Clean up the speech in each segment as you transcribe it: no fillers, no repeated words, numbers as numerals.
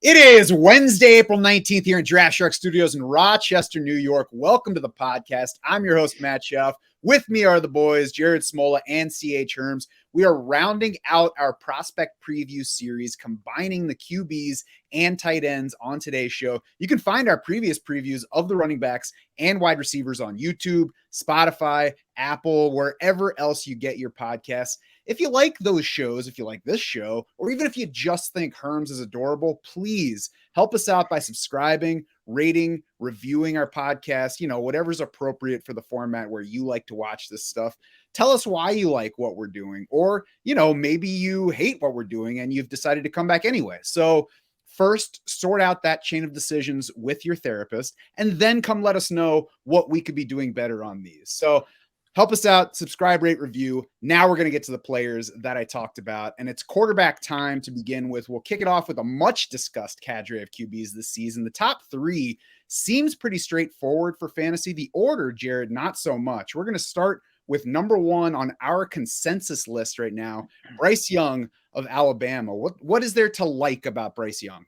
It is Wednesday, April 19th here in Draft Shark Studios in Rochester, New York. Welcome to the podcast. I'm your host, Matt Schaff. With me are the boys, Jared Smola and C.H. Herms. We are rounding out our prospect preview series, combining the QBs and tight ends on today's show. You can find our previous previews of the running backs and wide receivers on YouTube, Spotify, Apple, wherever else you get your podcasts. If you like those shows, if you like this show, or even if you just think Herms is adorable, please help us out by subscribing, rating, reviewing our podcast, whatever's appropriate for the format where you like to watch this stuff. Tell us why you like what we're doing, or, maybe you hate what we're doing and you've decided to come back anyway. So first, sort out that chain of decisions with your therapist, and then come let us know what we could be doing better on these. So help us out, subscribe, rate, review. Now we're going to get to the players that I talked about, and it's quarterback time to begin with. We'll kick it off with a much-discussed cadre of QBs this season. The top three seems pretty straightforward for fantasy. The order, Jared, not so much. We're going to start with number one on our consensus list right now, Bryce Young of Alabama. What is there to like about Bryce Young?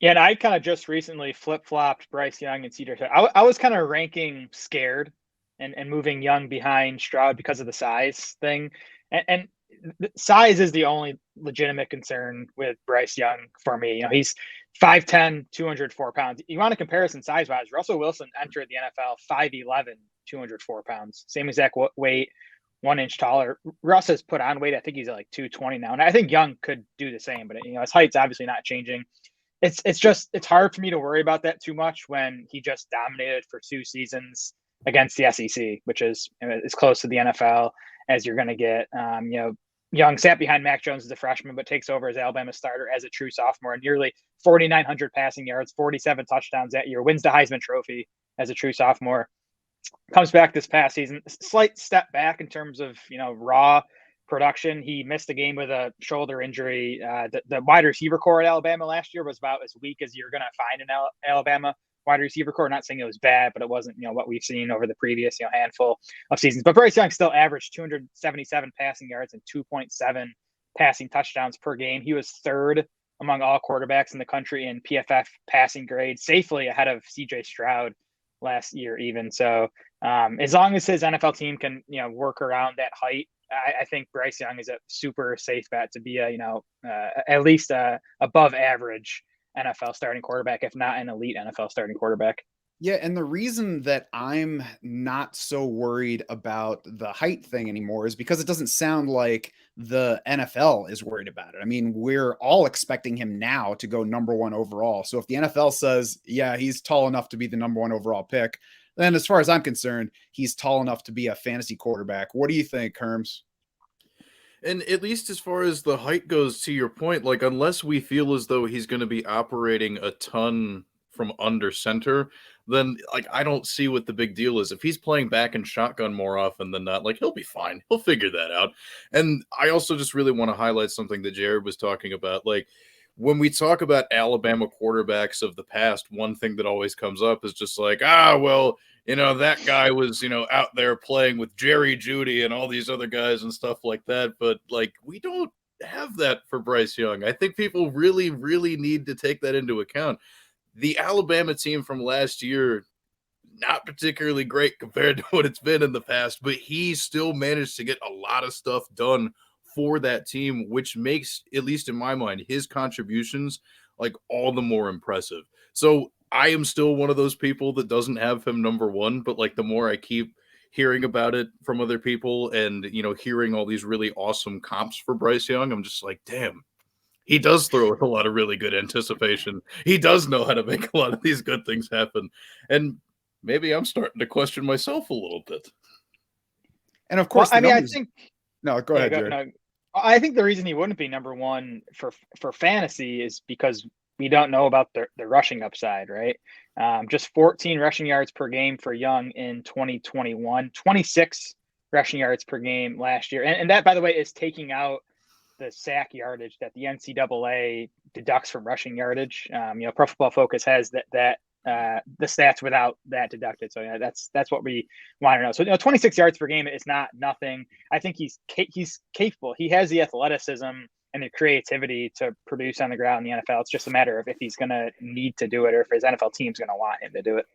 Yeah, and I kind of just recently flip-flopped Bryce Young and Cedar. I was kind of ranking scared and moving Young behind Stroud because of the size thing. And size is the only legitimate concern with Bryce Young for me. He's 5'10", 204 pounds. You want a comparison size-wise, Russell Wilson entered the NFL 5'11", 204 pounds. Same exact weight, 1 inch taller. Russ has put on weight. I think he's at like 220 now. And I think Young could do the same, but his height's obviously not changing. It's hard for me to worry about that too much when he just dominated for 2 seasons against the SEC, which is as close to the NFL as you're going to get. Young sat behind Mac Jones as a freshman, but takes over as Alabama starter as a true sophomore. Nearly 4,900 passing yards, 47 touchdowns that year. Wins the Heisman Trophy as a true sophomore. Comes back this past season, slight step back in terms of raw production. He missed a game with a shoulder injury. The wide receiver core at Alabama last year was about as weak as you're going to find in Alabama wide receiver core. Not saying it was bad, but it wasn't what we've seen over the previous handful of seasons. But Bryce Young still averaged 277 passing yards and 2.7 passing touchdowns per game. He was third among all quarterbacks in the country in PFF passing grade, safely ahead of CJ Stroud last year even. So as long as his NFL team can work around that height, I think Bryce Young is a super safe bet to be at least above average NFL starting quarterback, if not an elite NFL starting quarterback. Yeah, and the reason that I'm not so worried about the height thing anymore is because it doesn't sound like the NFL is worried about it. I mean, we're all expecting him now to go number one overall. So if the NFL says, yeah, he's tall enough to be the number one overall pick, then as far as I'm concerned, he's tall enough to be a fantasy quarterback. What do you think, Herms? And at least as far as the height goes, to your point, like unless we feel as though he's going to be operating a ton from under center, then I don't see what the big deal is. If he's playing back in shotgun more often than not, he'll be fine. He'll figure that out. And I also just really want to highlight something that Jared was talking about. When we talk about Alabama quarterbacks of the past, one thing that always comes up is just that guy was, out there playing with Jerry Jeudy and all these other guys and stuff like that. But we don't have that for Bryce Young. I think people really, really need to take that into account. The Alabama team from last year, not particularly great compared to what it's been in the past, but he still managed to get a lot of stuff done for that team, which makes, at least in my mind, his contributions all the more impressive. So I am still one of those people that doesn't have him number one, but the more I keep hearing about it from other people and, hearing all these really awesome comps for Bryce Young, I'm just damn, he does throw with a lot of really good anticipation. He does know how to make a lot of these good things happen. And maybe I'm starting to question myself a little bit. And of course, I think. No, go ahead, Jared. No, I think the reason he wouldn't be number one for fantasy is because we don't know about the rushing upside, right? Just 14 rushing yards per game for Young in 2021, 26 rushing yards per game last year. And that, by the way, is taking out the sack yardage that the NCAA deducts from rushing yardage. Pro Football Focus has that the stats without that deducted. So yeah, that's what we want to know. So 26 yards per game is not nothing. I think he's capable. He has the athleticism and the creativity to produce on the ground in the NFL. It's just a matter of if he's going to need to do it or if his NFL team's going to want him to do it.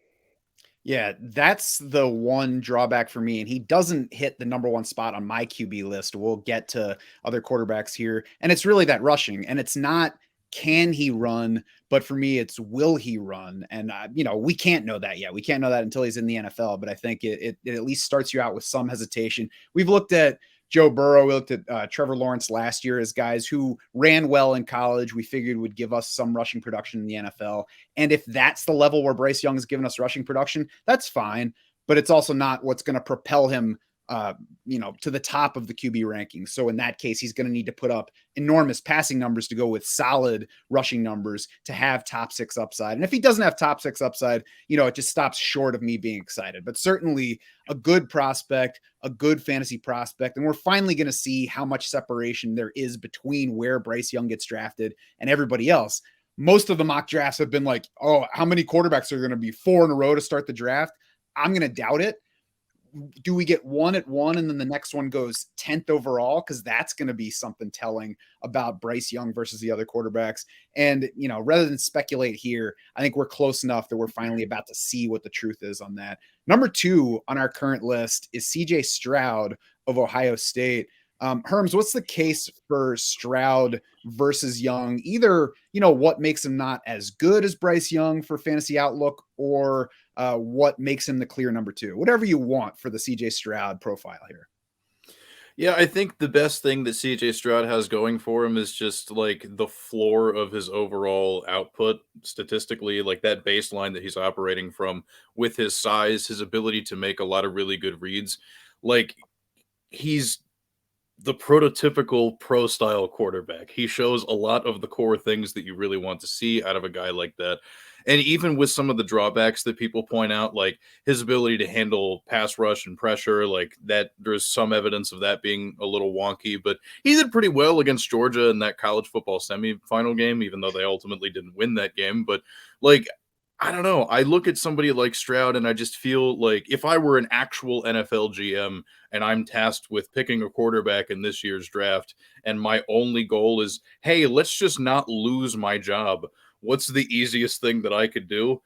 Yeah, that's the one drawback for me. And he doesn't hit the number one spot on my QB list. We'll get to other quarterbacks here. And it's really that rushing. And it's not, can he run? But for me, it's will he run? And, we can't know that yet. We can't know that until he's in the NFL. But I think it at least starts you out with some hesitation. We've looked at Joe Burrow. We looked at Trevor Lawrence last year as guys who ran well in college. We figured would give us some rushing production in the NFL. And if that's the level where Bryce Young has given us rushing production, that's fine. But it's also not what's going to propel him, to the top of the QB rankings. So in that case, he's going to need to put up enormous passing numbers to go with solid rushing numbers to have top 6 upside. And if he doesn't have top 6 upside, it just stops short of me being excited. But certainly a good prospect, a good fantasy prospect. And we're finally going to see how much separation there is between where Bryce Young gets drafted and everybody else. Most of the mock drafts have been like, oh, how many quarterbacks are going to be 4 in a row to start the draft? I'm going to doubt it. Do we get one at 1 and then the next one goes 10th overall? Because that's going to be something telling about Bryce Young versus the other quarterbacks. And, rather than speculate here, I think we're close enough that we're finally about to see what the truth is on that. Number 2 on our current list is CJ Stroud of Ohio State. Herms, what's the case for Stroud versus Young? Either, what makes him not as good as Bryce Young for fantasy outlook, or what makes him the clear number 2, whatever you want for the CJ Stroud profile here. Yeah, I think the best thing that CJ Stroud has going for him is just like the floor of his overall output statistically, like that baseline that he's operating from with his size, his ability to make a lot of really good reads. Like, he's the prototypical pro style quarterback. He shows a lot of the core things that you really want to see out of a guy like that. And even with some of the drawbacks that people point out, like his ability to handle pass rush and pressure, like that, there's some evidence of that being a little wonky, but he did pretty well against Georgia in that college football semifinal game, even though they ultimately didn't win that game. But like, I don't know. I look at somebody like Stroud and I just feel like if I were an actual NFL GM and I'm tasked with picking a quarterback in this year's draft, and my only goal is, hey, let's just not lose my job. What's the easiest thing that I could do?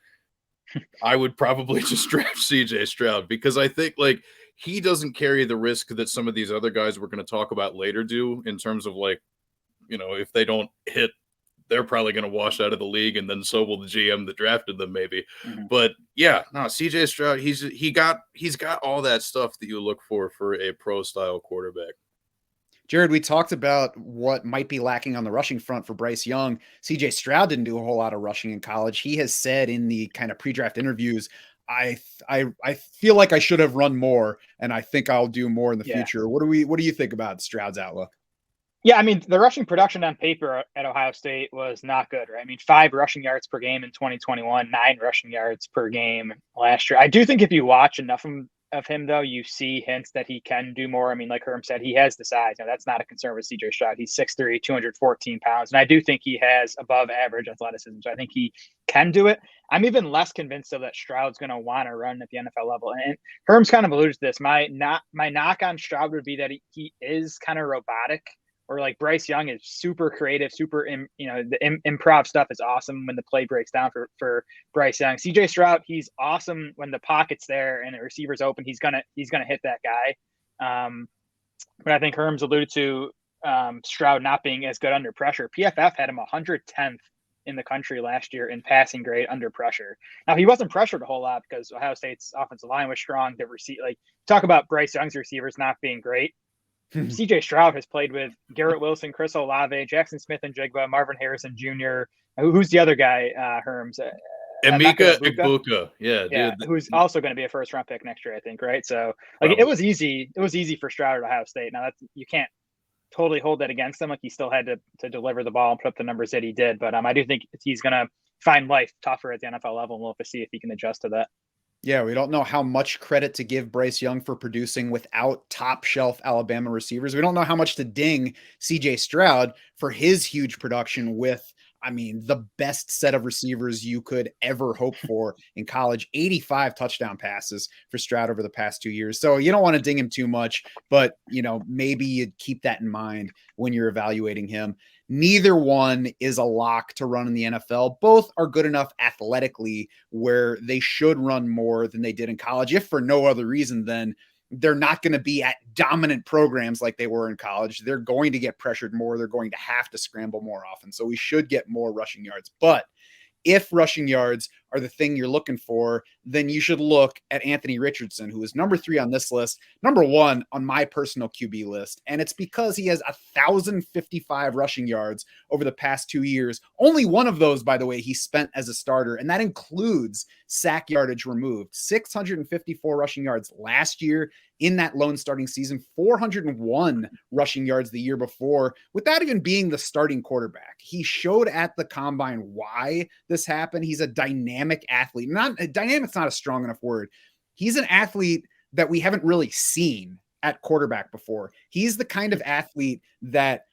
I would probably just draft CJ Stroud, because I think like he doesn't carry the risk that some of these other guys we're going to talk about later do, in terms of like, if they don't hit, they're probably going to wash out of the league, and then so will the GM that drafted them maybe. Mm-hmm. But yeah, no, CJ Stroud, he's got all that stuff that you look for a pro style quarterback. Jared, we talked about what might be lacking on the rushing front for Bryce Young. CJ Stroud didn't do a whole lot of rushing in college. He has said in the kind of pre-draft interviews, I feel like I should have run more, and I think I'll do more in the future. What do you think about Stroud's outlook? Yeah, I mean, the rushing production on paper at Ohio State was not good, right? I mean, 5 rushing yards per game in 2021, 9 rushing yards per game last year. I do think if you watch enough of him, though, you see hints that he can do more. I mean, like Herm said, he has the size. Now, that's not a concern with CJ Stroud. He's 6'3", 214 pounds. And I do think he has above average athleticism. So I think he can do it. I'm even less convinced of that Stroud's going to want to run at the NFL level. And Herm's kind of alludes to this. My knock on Stroud would be that he is kind of robotic. Or like Bryce Young is super creative, the improv stuff is awesome when the play breaks down for Bryce Young. CJ Stroud, he's awesome when the pocket's there and the receiver's open. He's gonna hit that guy. But I think Herm's alluded to Stroud not being as good under pressure. PFF had him 110th in the country last year in passing grade under pressure. Now he wasn't pressured a whole lot because Ohio State's offensive line was strong. Talk about Bryce Young's receivers not being great. CJ Stroud has played with Garrett Wilson, Chris Olave, Jackson Smith-Njigba, Marvin Harrison Jr. Who's the other guy, Herms? Emeka Egbuka. Yeah, who's also going to be a first-round pick next year, I think, right? So, it was easy. It was easy for Stroud at Ohio State. Now, you can't totally hold that against him. Like, he still had to deliver the ball and put up the numbers that he did. But I do think he's going to find life tougher at the NFL level, and we'll have to see if he can adjust to that. Yeah, we don't know how much credit to give Bryce Young for producing without top shelf Alabama receivers. We don't know how much to ding CJ Stroud for his huge production with I mean, the best set of receivers you could ever hope for in college. 85 touchdown passes for Stroud over the past 2 years. So you don't want to ding him too much, but maybe you keep that in mind when you're evaluating him. Neither one is a lock to run in the NFL. Both are good enough athletically where they should run more than they did in college, if for no other reason than they're not going to be at dominant programs like they were in college. They're going to get pressured more. They're going to have to scramble more often. So we should get more rushing yards. But if rushing yards are the thing you're looking for, then you should look at Anthony Richardson, who is number 3 on this list, number 1 on my personal QB list. And it's because he has 1,055 rushing yards over the past 2 years. Only one of those, by the way, he spent as a starter, and that includes sack yardage removed. 654 rushing yards last year in that lone starting season, 401 rushing yards the year before, without even being the starting quarterback. He showed at the combine why this happened. He's a dynamic athlete. Dynamic's not a strong enough word. He's an athlete that we haven't really seen at quarterback before. He's the kind of athlete that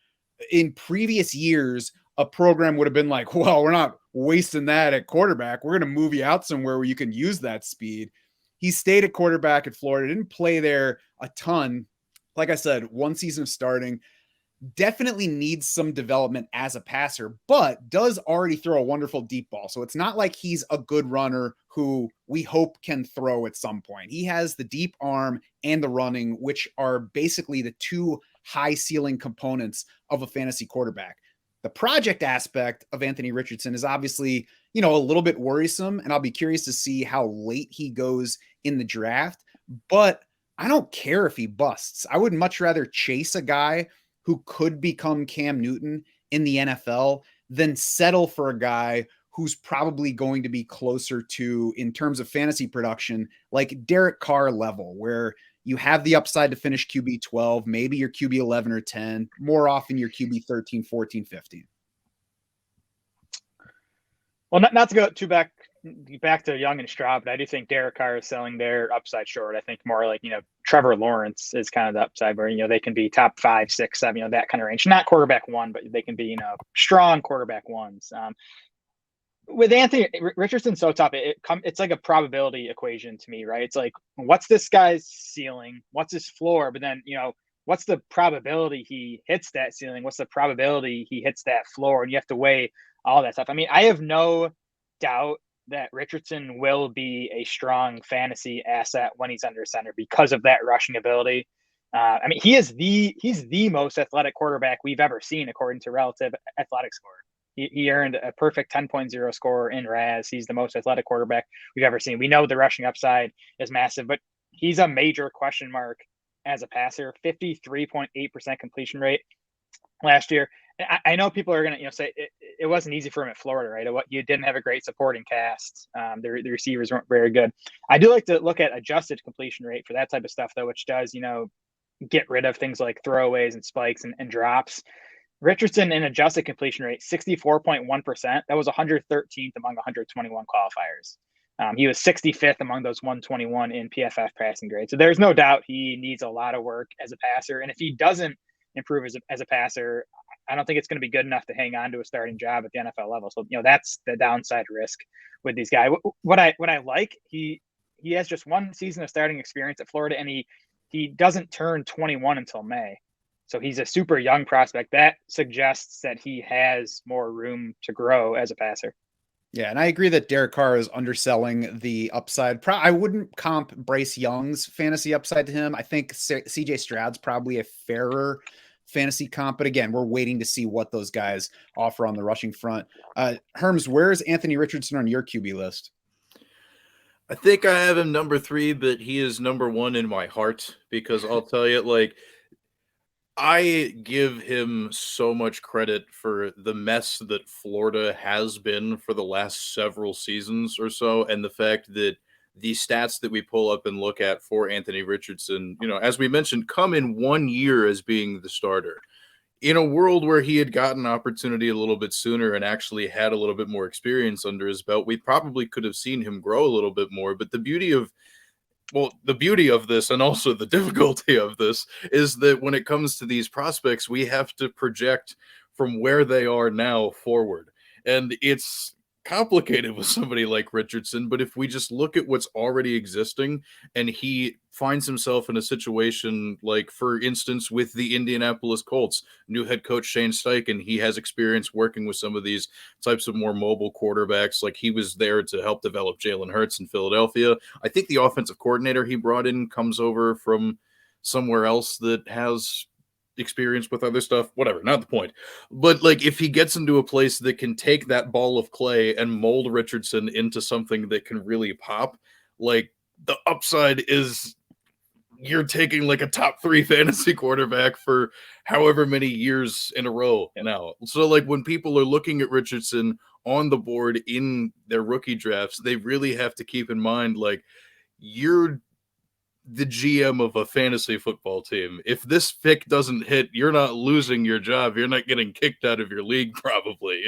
in previous years, a program would have been like, well, we're not wasting that at quarterback. We're going to move you out somewhere where you can use that speed. He stayed at quarterback at Florida, didn't play there a ton. Like I said, 1 season of starting. Definitely needs some development as a passer, but does already throw a wonderful deep ball. So it's not like he's a good runner who we hope can throw at some point. He has the deep arm and the running, which are basically the 2 high ceiling components of a fantasy quarterback. The project aspect of Anthony Richardson is obviously, a little bit worrisome, and I'll be curious to see how late he goes in the draft, but I don't care if he busts. I would much rather chase a guy who could become Cam Newton in the NFL than settle for a guy who's probably going to be closer to, in terms of fantasy production, like Derek Carr level, where you have the upside to finish QB 12, maybe your QB 11 or 10, more often your QB 13, 14, 15. Well, not to go too back to Young and Stroud, but I do think Derek Carr is selling their upside short. I think more like, Trevor Lawrence is kind of the upside where, they can be top 5, 6, 7, that kind of range. Not quarterback 1, but they can be, strong quarterback 1s. With Anthony Richardson, so tough. It's like a probability equation to me, right? It's like, what's this guy's ceiling? What's his floor? But then, what's the probability he hits that ceiling? What's the probability he hits that floor? And you have to weigh all that stuff. I mean, I have no doubt that Richardson will be a strong fantasy asset when he's under center because of that rushing ability. I mean, he's the most athletic quarterback we've ever seen according to relative athletic score. He earned a perfect 10.0 score in RAS. He's the most athletic quarterback we've ever seen. We know the rushing upside is massive, but he's a major question mark as a passer. 53.8% completion rate last year. I know people are going to say it wasn't easy for him at Florida, right? You didn't have a great supporting cast. The receivers weren't very good. I do like to look at adjusted completion rate for that type of stuff, though, which does, get rid of things like throwaways and spikes and drops. Richardson in adjusted completion rate, 64.1%. That was 113th among 121 qualifiers. He was 65th among those 121 in PFF passing grade. So there's no doubt he needs a lot of work as a passer. And if he doesn't improve as a passer, I don't think it's going to be good enough to hang on to a starting job at the NFL level. So, that's the downside risk with these guys. What I like, he has just 1 season of starting experience at Florida, and he doesn't turn 21 until May. So he's a super young prospect. That suggests that he has more room to grow as a passer. Yeah, and I agree that Derek Carr is underselling the upside. I wouldn't comp Bryce Young's fantasy upside to him. I think CJ Stroud's probably a fairer fantasy comp, but again, we're waiting to see what those guys offer on the rushing front. Herms, where's Anthony Richardson on your QB list? I think I have him number 3, but he is number 1 in my heart because I'll tell you, I give him so much credit for the mess that Florida has been for the last several seasons or so, and the fact that the stats that we pull up and look at for Anthony Richardson, as we mentioned, come in 1 year as being the starter. In a world where he had gotten opportunity a little bit sooner and actually had a little bit more experience under his belt, we probably could have seen him grow a little bit more. But the beauty of this and also the difficulty of this is that when it comes to these prospects, we have to project from where they are now forward. And it's complicated with somebody like Richardson, but if we just look at what's already existing and he finds himself in a situation like, for instance, with the Indianapolis Colts, new head coach Shane Steichen, he has experience working with some of these types of more mobile quarterbacks. Like, he was there to help develop Jalen Hurts in Philadelphia. I think the offensive coordinator he brought in comes over from somewhere else that has experience with other stuff, whatever, not the point. But like, if he gets into a place that can take that ball of clay and mold Richardson into something that can really pop, like, the upside is you're taking like a top 3 fantasy quarterback for however many years in a row now. So like, when people are looking at Richardson on the board in their rookie drafts, they really have to keep in mind, like, you're the GM of a fantasy football team. If this pick doesn't hit, you're not losing your job. You're not getting kicked out of your league, probably.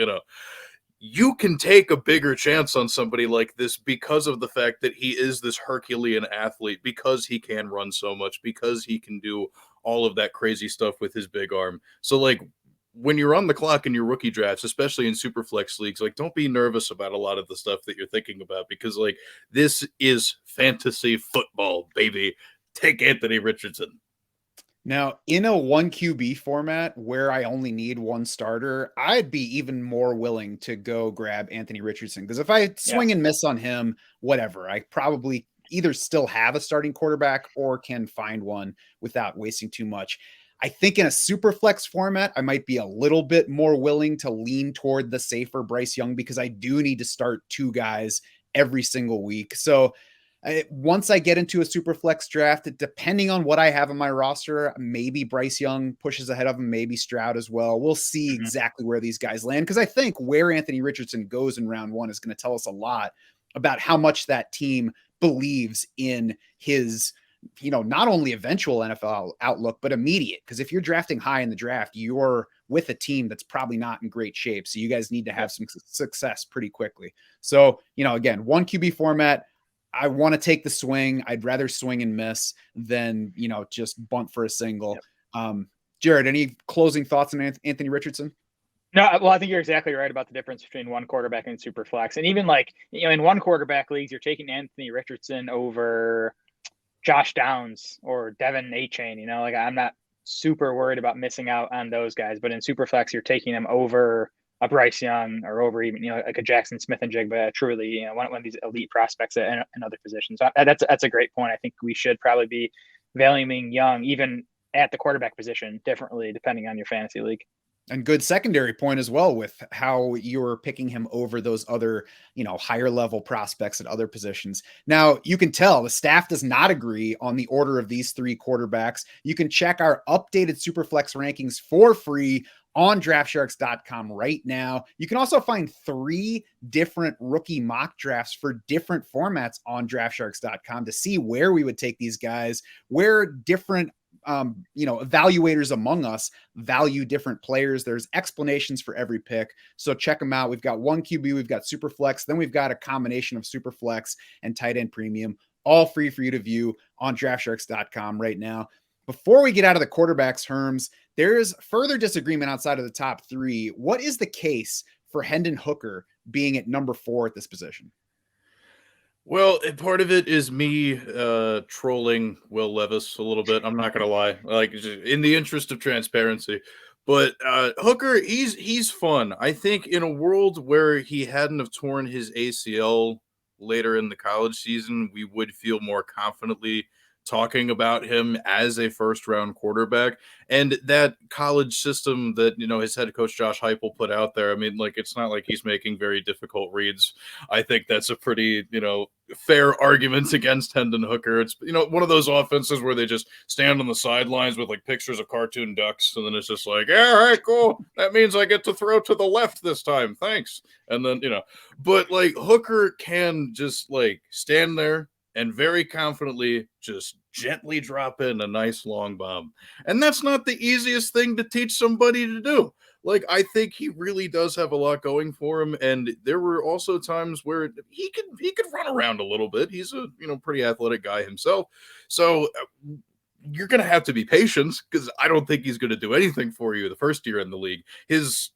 You can take a bigger chance on somebody like this because of the fact that he is this Herculean athlete, because he can run so much, because he can do all of that crazy stuff with his big arm. So like, when you're on the clock in your rookie drafts, especially in super flex leagues, like, don't be nervous about a lot of the stuff that you're thinking about, because like, this is fantasy football, baby. Take Anthony Richardson. Now, in a 1 QB format where I only need one starter, I'd be even more willing to go grab Anthony Richardson, because if I swing and miss on him, whatever, I probably either still have a starting quarterback or can find one without wasting too much. I think in a super flex format, I might be a little bit more willing to lean toward the safer Bryce Young, because I do need to start 2 guys every single week. So once I get into a super flex draft, depending on what I have on my roster, maybe Bryce Young pushes ahead of him, maybe Stroud as well. We'll see exactly where these guys land, because I think where Anthony Richardson goes in round 1 is going to tell us a lot about how much that team believes in his, not only eventual NFL outlook, but immediate. Because if you're drafting high in the draft, you're with a team that's probably not in great shape. So you guys need to have some success pretty quickly. So, again, 1 QB format, I want to take the swing. I'd rather swing and miss than, just bunt for a single. Jared, any closing thoughts on Anthony Richardson? No, well, I think you're exactly right about the difference between one quarterback and super flex. And even like, in one quarterback leagues, you're taking Anthony Richardson over Josh Downs or Devin A-Chain, like, I'm not super worried about missing out on those guys, but in Superflex, you're taking them over a Bryce Young or over even, like a Jackson Smith and Jigba, truly, one of these elite prospects in other positions. So that's a great point. I think we should probably be valuing Young even at the quarterback position differently, depending on your fantasy league. And good secondary point as well, with how you're picking him over those other, higher level prospects at other positions. Now, you can tell the staff does not agree on the order of these 3 quarterbacks. You can check our updated Superflex rankings for free on draftsharks.com right now. You can also find 3 different rookie mock drafts for different formats on draftsharks.com to see where we would take these guys, where different evaluators among us value different players. There's explanations for every pick. So check them out. We've got 1 QB, we've got super flex, then we've got a combination of super flex and tight end premium, all free for you to view on draftsharks.com right now. Before we get out of the quarterbacks, Herms, there's further disagreement outside of the top 3. What is the case for Hendon Hooker being at number 4 at this position? Well, part of it is me trolling Will Levis a little bit. I'm not going to lie, like, in the interest of transparency. But Hooker, he's fun. I think in a world where he hadn't have torn his ACL later in the college season, we would feel more confidently talking about him as a first-round quarterback. And that college system that, his head coach Josh Heupel put out there, I mean, like, it's not like he's making very difficult reads. I think that's a pretty, fair argument against Hendon Hooker. It's, one of those offenses where they just stand on the sidelines with like pictures of cartoon ducks, and then it's just like, yeah, all right, cool. That means I get to throw to the left this time. Thanks. And then, but like, Hooker can just like stand there and very confidently just gently drop in a nice long bomb. And that's not the easiest thing to teach somebody to do. Like, I think he really does have a lot going for him. And there were also times where he could run around a little bit. He's a, pretty athletic guy himself. So you're going to have to be patient, because I don't think he's going to do anything for you the first year in the league. His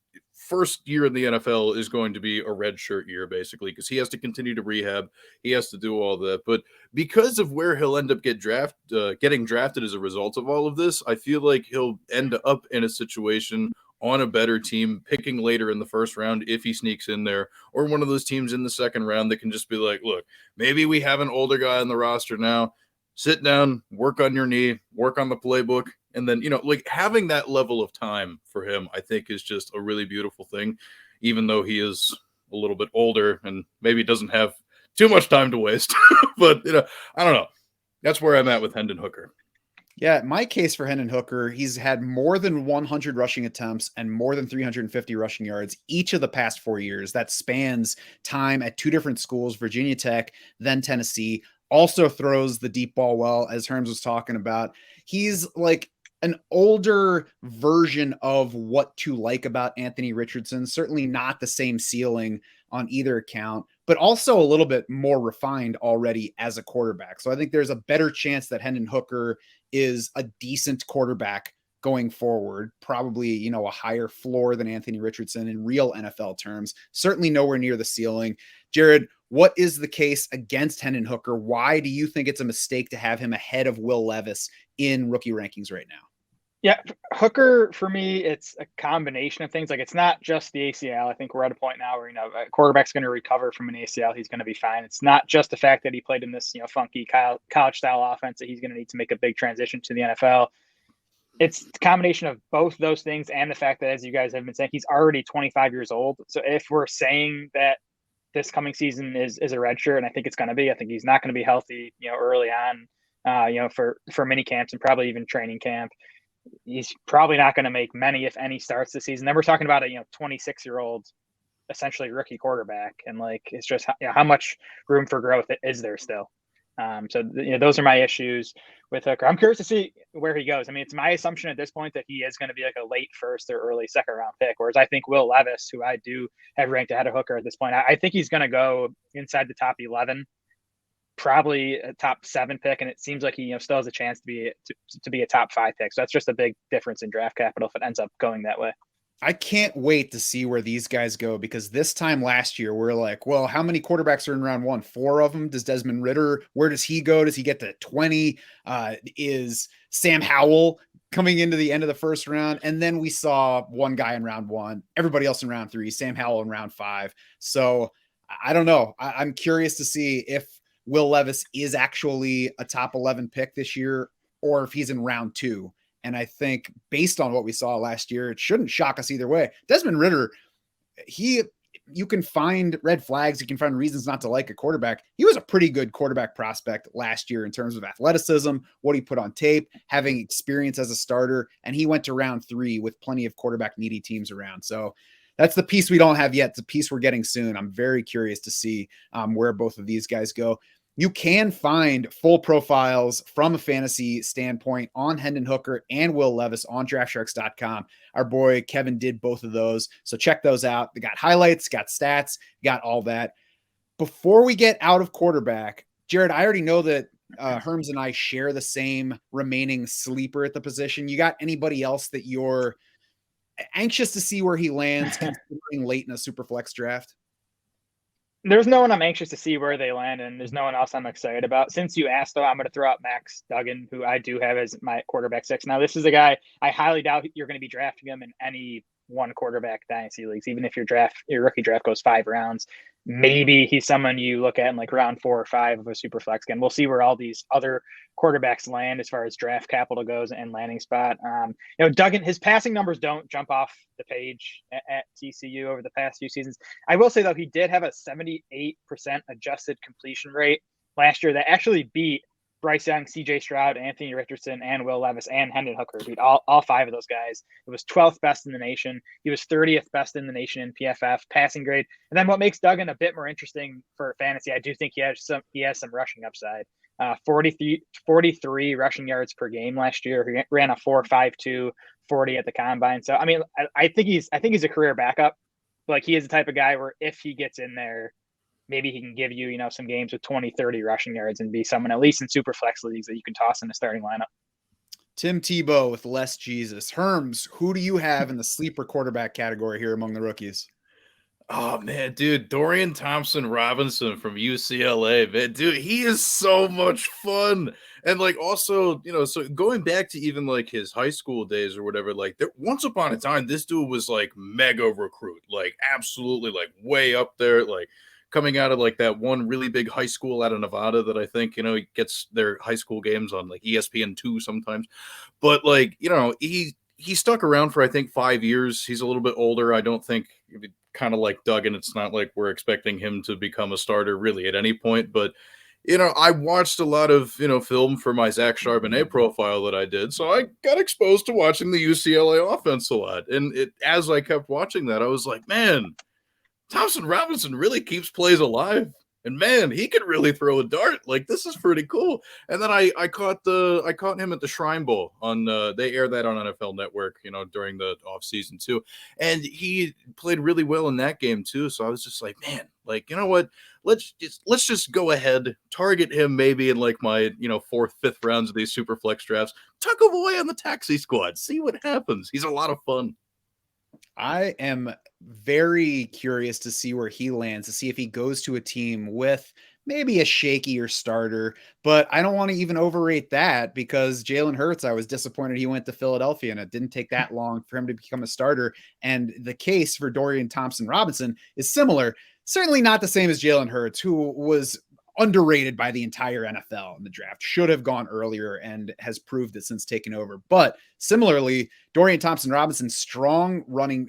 first year in the NFL is going to be a redshirt year, basically, because he has to continue to rehab. He has to do all that. But because of where he'll end up getting drafted as a result of all of this, I feel like he'll end up in a situation on a better team, picking later in the first round if he sneaks in there, or one of those teams in the second round that can just be like, look, maybe we have an older guy on the roster now. Sit down, work on your knee, work on the playbook. And then, like having that level of time for him, I think is just a really beautiful thing, even though he is a little bit older and maybe doesn't have too much time to waste. But, I don't know. That's where I'm at with Hendon Hooker. Yeah, my case for Hendon Hooker, he's had more than 100 rushing attempts and more than 350 rushing yards each of the past 4 years. That spans time at 2 different schools, Virginia Tech, then Tennessee. Also throws the deep ball well, as Herms was talking about. He's like an older version of what to like about Anthony Richardson. Certainly not the same ceiling on either account, but also a little bit more refined already as a quarterback. So I think there's a better chance that Hendon Hooker is a decent quarterback going forward, probably, a higher floor than Anthony Richardson in real NFL terms, certainly nowhere near the ceiling. Jared, what is the case against Hendon Hooker? Why do you think it's a mistake to have him ahead of Will Levis in rookie rankings right now? Yeah, Hooker, for me, it's a combination of things. Like, it's not just the ACL. I think we're at a point now where, a quarterback's going to recover from an ACL. He's going to be fine. It's not just the fact that he played in this, funky college-style offense that he's going to need to make a big transition to the NFL. It's a combination of both those things and the fact that, as you guys have been saying, he's already 25 years old. So if we're saying that this coming season is a redshirt, and I think it's going to be, I think he's not going to be healthy, early on, for mini camps and probably even training camp. He's probably not going to make many, if any, starts this season. Then we're talking about a 26-year-old, essentially rookie quarterback, and it's just how much room for growth is there still. So those are my issues with Hooker. I'm curious to see where he goes. I mean, it's my assumption at this point that he is going to be like a late first or early second round pick. Whereas I think Will Levis, who I do have ranked ahead of Hooker at this point, I think he's going to go inside the top 11. Probably a top 7 pick, and it seems like he still has a chance to be a top 5 pick. So that's just a big difference in draft capital if it ends up going that way. I can't wait to see where these guys go, because this time last year we're like, well, how many quarterbacks are in round 1? 4 of them. Does Desmond Ridder, where does he go? Does he get to 20? Is Sam Howell coming into the end of the first round? And then we saw one guy in round 1, everybody else in round 3, Sam Howell in round 5. So I don't know. I'm curious to see if Will Levis is actually a top 11 pick this year, or if he's in round 2. And I think based on what we saw last year, it shouldn't shock us either way. Desmond Ridder, you can find red flags. You can find reasons not to like a quarterback. He was a pretty good quarterback prospect last year in terms of athleticism, what he put on tape, having experience as a starter. And he went to round 3 with plenty of quarterback needy teams around. So that's the piece we don't have yet. It's a piece we're getting soon. I'm very curious to see where both of these guys go. You can find full profiles from a fantasy standpoint on Hendon Hooker and Will Levis on DraftSharks.com. Our boy Kevin did both of those, so check those out. They got highlights, got stats, got all that. Before we get out of quarterback, Jared, I already know that Herms and I share the same remaining sleeper at the position. You got anybody else that you're anxious to see where he lands, considering late in a super flex draft? There's no one I'm anxious to see where they land, and there's no one else I'm excited about. Since you asked, though, I'm going to throw out Max Duggan, who I do have as my quarterback 6. Now, this is a guy I highly doubt you're going to be drafting him in any one quarterback dynasty leagues, even if your rookie draft goes 5 rounds. Maybe he's someone you look at in round 4 or 5 of a super flex game. We'll see where all these other quarterbacks land as far as draft capital goes and landing spot. Duggan, his passing numbers don't jump off the page at TCU over the past few seasons. I will say, though, he did have a 78% adjusted completion rate last year that actually beat Bryce Young, CJ Stroud, Anthony Richardson, and Will Levis, and Hendon Hooker. Beat all 5 of those guys. It was 12th best in the nation. He was 30th best in the nation in PFF passing grade. And then what makes Duggan a bit more interesting for fantasy, I do think he has some rushing upside. 43 rushing yards per game last year. He ran a 4.52 40 at the combine. So I mean, I think he's a career backup. He is the type of guy where if he gets in there, maybe he can give you, some games with 20, 30 rushing yards and be someone, at least in super flex leagues, that you can toss in the starting lineup. Tim Tebow with less Jesus. Herms, who do you have in the sleeper quarterback category here among the rookies? Oh man, dude, Dorian Thompson-Robinson from UCLA, man, dude, he is so much fun. And like also, so going back to even like his high school days or whatever, like once upon a time, this dude was like mega recruit, like absolutely like way up there, like coming out of like that one really big high school out of Nevada that I think, he gets their high school games on like ESPN2 sometimes. But like, he stuck around for I think 5 years. He's a little bit older. I don't think kind of like Duggan. It's not like we're expecting him to become a starter really at any point, but I watched a lot of, film for my Zach Charbonnet profile that I did. So I got exposed to watching the UCLA offense a lot. And as I kept watching that, I was like, man, Thompson-Robinson really keeps plays alive. And man, he could really throw a dart. Like, this is pretty cool. And then I caught him at the Shrine Bowl on they air that on NFL Network, during the off season too. And he played really well in that game too. So I was just like, man, like, you know what? Let's just go ahead, target him maybe in like my, 4th, 5th rounds of these super flex drafts. Tuck him away on the taxi squad. See what happens. He's a lot of fun. I am very curious to see where he lands, to see if he goes to a team with maybe a shakier starter, but I don't want to even overrate that because Jalen Hurts, I was disappointed he went to Philadelphia and it didn't take that long for him to become a starter. And the case for Dorian Thompson-Robinson is similar, certainly not the same as Jalen Hurts, who was underrated by the entire NFL in the draft, should have gone earlier and has proved it since taking over. But similarly, Dorian Thompson-Robinson, strong running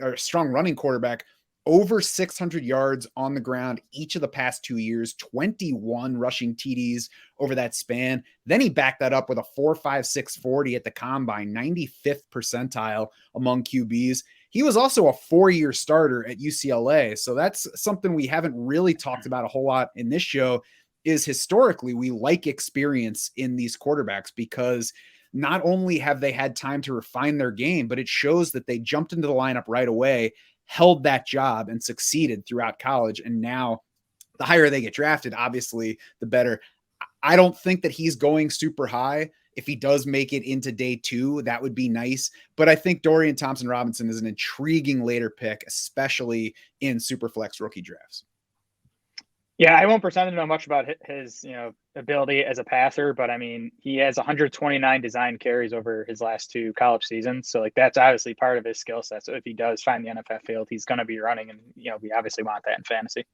quarterback, over 600 yards on the ground each of the past 2 years, 21 rushing TDs over that span. Then he backed that up with a 4.56 40 at the combine, 95th percentile among QBs. He was also a 4-year starter at UCLA. So that's something we haven't really talked about a whole lot in this show. Is historically, we like experience in these quarterbacks because not only have they had time to refine their game, but it shows that they jumped into the lineup right away, held that job, and succeeded throughout college. And now the higher they get drafted, obviously, the better. I don't think that he's going super high. If he does make it into day 2, that would be nice. But I think Dorian Thompson-Robinson is an intriguing later pick, especially in Superflex rookie drafts. Yeah, I won't pretend to know much about his, ability as a passer, but I mean, he has 129 design carries over his last 2 college seasons. So like, that's obviously part of his skill set. So if he does find the NFL field, he's going to be running, and, we obviously want that in fantasy.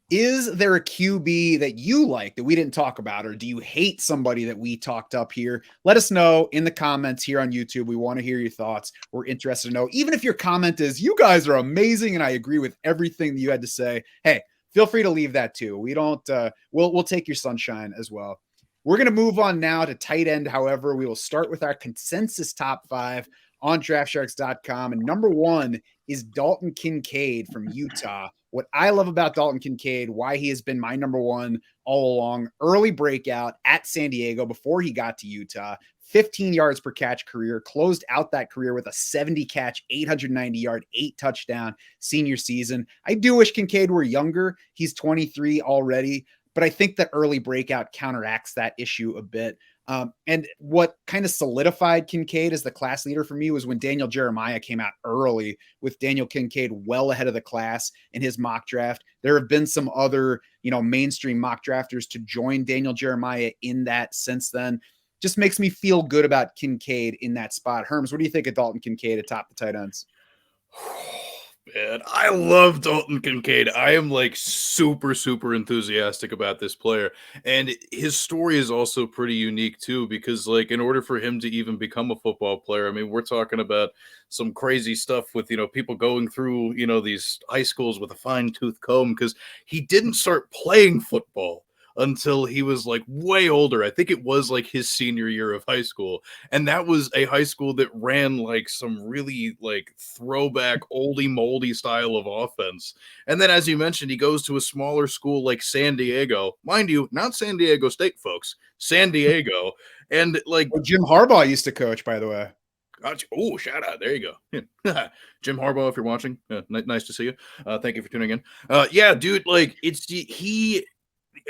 Is there a QB that you like that we didn't talk about, or do you hate somebody that we talked up here? Let us know in the comments here on YouTube. We want to hear your thoughts. We're interested to know, even if your comment is, you guys are amazing and I agree with everything that you had to say. Hey, feel free to leave that too. We don't, we'll take your sunshine as well. We're going to move on now to tight end. However, we will start with our consensus top 5 on draftsharks.com. And number 1 is Dalton Kincaid from Utah. What I love about Dalton Kincaid, why he has been my number 1 all along, early breakout at San Diego before he got to Utah, 15 yards per catch career, closed out that career with a 70 catch, 890 yard, 8 touchdown senior season. I do wish Kincaid were younger. He's 23 already, but I think the early breakout counteracts that issue a bit. And what kind of solidified Kincaid as the class leader for me was when Daniel Jeremiah came out early, with Daniel Kincaid well ahead of the class in his mock draft. There have been some other, mainstream mock drafters to join Daniel Jeremiah in that since then. Just makes me feel good about Kincaid in that spot. Herms, what do you think of Dalton Kincaid atop the tight ends? Man, I love Dalton Kincaid. I am like super, super enthusiastic about this player. And his story is also pretty unique too, because like in order for him to even become a football player, I mean, we're talking about some crazy stuff with, people going through, these high schools with a fine tooth comb, because he didn't start playing football until he was like way older. I think it was like his senior year of high school. And that was a high school that ran like some really like throwback oldie moldy style of offense. And then, as you mentioned, he goes to a smaller school like San Diego, mind you, not San Diego State, folks, San Diego. And like Jim Harbaugh used to coach, by the way. Oh, shout out. There you go. Jim Harbaugh, if you're watching, nice to see you. Thank you for tuning in. Yeah, dude, like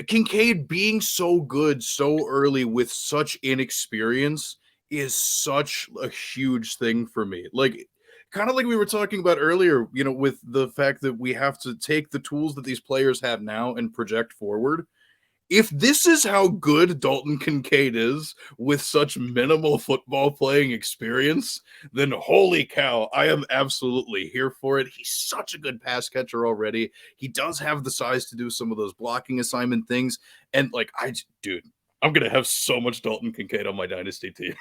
Kincaid being so good so early with such inexperience is such a huge thing for me. Like, kind of like we were talking about earlier, you know, with the fact that we have to take the tools that these players have now and project forward. If this is how good Dalton Kincaid is with such minimal football playing experience, then holy cow, I am absolutely here for it. He's such a good pass catcher already. He does have the size to do some of those blocking assignment things. And like, dude, I'm going to have so much Dalton Kincaid on my dynasty teams.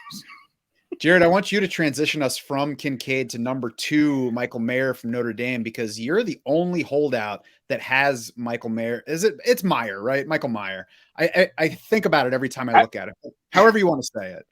Jared, I want you to transition us from Kincaid to number 2, Michael Mayer from Notre Dame, because you're the only holdout that has Michael Mayer. It's Meyer, right? Michael Mayer. I think about it every time I look at it. However you want to say it.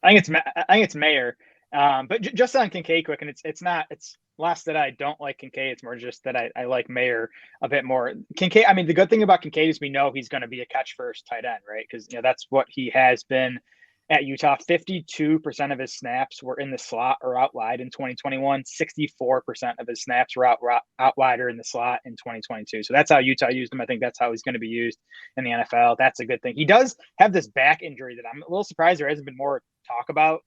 I think it's Mayer. But just on Kincaid quick, and it's less that I don't like Kincaid. It's more just that I like Mayer a bit more. Kincaid, I mean, the good thing about Kincaid is we know he's going to be a catch first tight end, right? Because that's what he has been at Utah. 52% of his snaps were in the slot or out wide in 2021. 64% of his snaps were out wide or in the slot in 2022. So that's how Utah used him. I think that's how he's going to be used in the NFL. That's a good thing. He does have this back injury that I'm a little surprised there hasn't been more talk about.